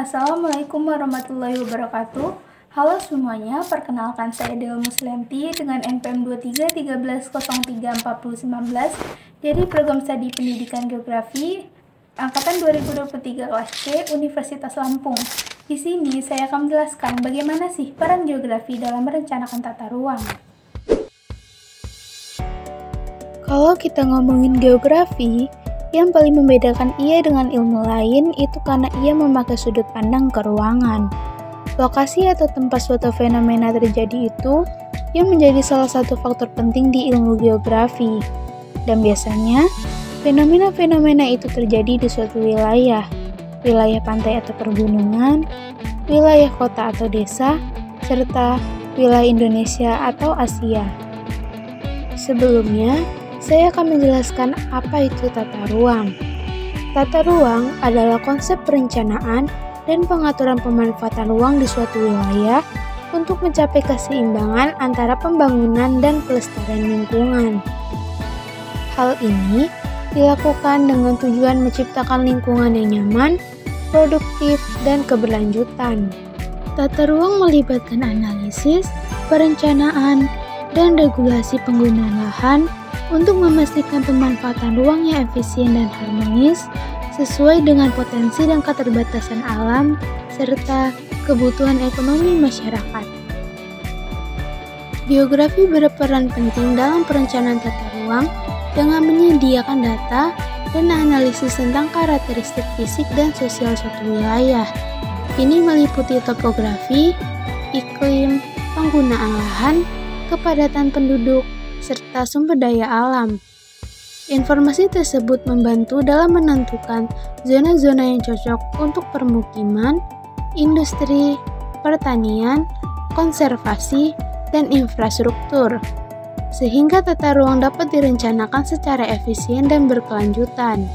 Assalamualaikum warahmatullahi wabarakatuh. Halo semuanya, perkenalkan saya Del Muslianti dengan NPM 2313034019 dari Program Studi Pendidikan Geografi Angkatan 2023 kelas C Universitas Lampung. Di sini saya akan menjelaskan bagaimana sih peran geografi dalam merencanakan tata ruang. Kalau kita ngomongin geografi, yang paling membedakan ia dengan ilmu lain itu karena ia memakai sudut pandang ke ruangan. Lokasi atau tempat suatu fenomena terjadi itu yang menjadi salah satu faktor penting di ilmu geografi. Dan biasanya, fenomena-fenomena itu terjadi di suatu wilayah pantai atau pergunungan, wilayah kota atau desa, serta wilayah Indonesia atau Asia. Sebelumnya, saya akan menjelaskan apa itu tata ruang. Tata ruang adalah konsep perencanaan dan pengaturan pemanfaatan ruang di suatu wilayah untuk mencapai keseimbangan antara pembangunan dan pelestarian lingkungan. Hal ini dilakukan dengan tujuan menciptakan lingkungan yang nyaman, produktif, dan keberlanjutan. Tata ruang melibatkan analisis, perencanaan, dan regulasi penggunaan lahan untuk memastikan pemanfaatan ruang yang efisien dan harmonis sesuai dengan potensi dan keterbatasan alam serta kebutuhan ekonomi masyarakat. Geografi berperan penting dalam perencanaan tata ruang dengan menyediakan data dan analisis tentang karakteristik fisik dan sosial suatu wilayah. Ini meliputi topografi, iklim, penggunaan lahan, kepadatan penduduk, serta sumber daya alam. Informasi tersebut membantu dalam menentukan zona-zona yang cocok untuk permukiman, industri, pertanian, konservasi, dan infrastruktur, sehingga tata ruang dapat direncanakan secara efisien dan berkelanjutan.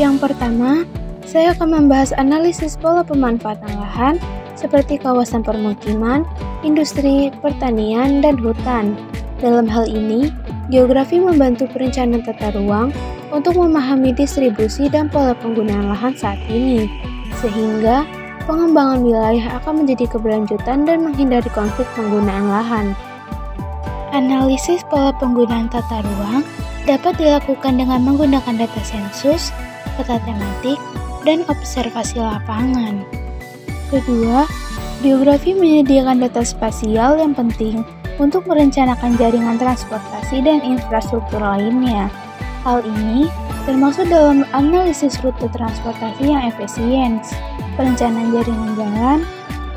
Yang pertama, saya akan membahas analisis pola pemanfaatan lahan seperti kawasan permukiman, industri, pertanian, dan hutan. Dalam hal ini, geografi membantu perencanaan tata ruang untuk memahami distribusi dan pola penggunaan lahan saat ini, sehingga pengembangan wilayah akan menjadi keberlanjutan dan menghindari konflik penggunaan lahan. Analisis pola penggunaan tata ruang dapat dilakukan dengan menggunakan data sensus, peta tematik, dan observasi lapangan. Kedua, geografi menyediakan data spasial yang penting untuk merencanakan jaringan transportasi dan infrastruktur lainnya. Hal ini termasuk dalam analisis rute transportasi yang efisien, perencanaan jaringan jalan,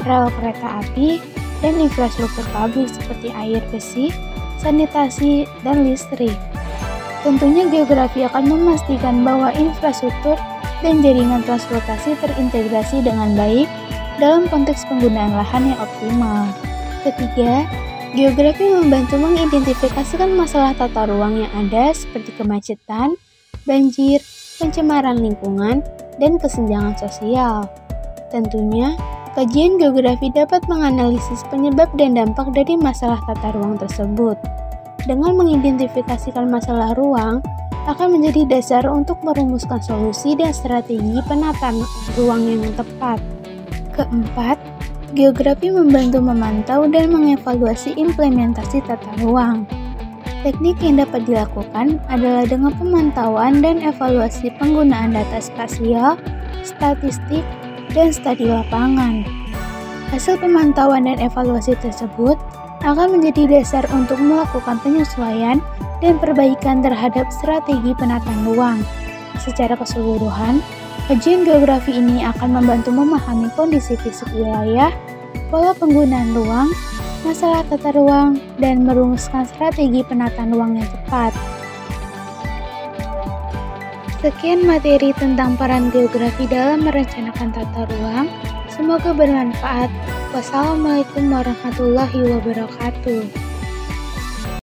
rel kereta api, dan infrastruktur publik seperti air bersih, sanitasi, dan listrik. Tentunya geografi akan memastikan bahwa infrastruktur dan jaringan transportasi terintegrasi dengan baik dalam konteks penggunaan lahan yang optimal. Ketiga, geografi membantu mengidentifikasikan masalah tata ruang yang ada seperti kemacetan, banjir, pencemaran lingkungan, dan kesenjangan sosial. Tentunya, kajian geografi dapat menganalisis penyebab dan dampak dari masalah tata ruang tersebut. Dengan mengidentifikasikan masalah ruang, akan menjadi dasar untuk merumuskan solusi dan strategi penataan ruang yang tepat. Keempat, geografi membantu memantau dan mengevaluasi implementasi tata ruang. Teknik yang dapat dilakukan adalah dengan pemantauan dan evaluasi penggunaan data spasial, statistik, dan studi lapangan. Hasil pemantauan dan evaluasi tersebut akan menjadi dasar untuk melakukan penyesuaian dan perbaikan terhadap strategi penataan ruang. Secara keseluruhan, kajian geografi ini akan membantu memahami kondisi fisik wilayah, pola penggunaan ruang, masalah tata ruang, dan merumuskan strategi penataan ruang yang tepat. Sekian materi tentang peran geografi dalam merencanakan tata ruang. Semoga bermanfaat. Wassalamualaikum warahmatullahi wabarakatuh.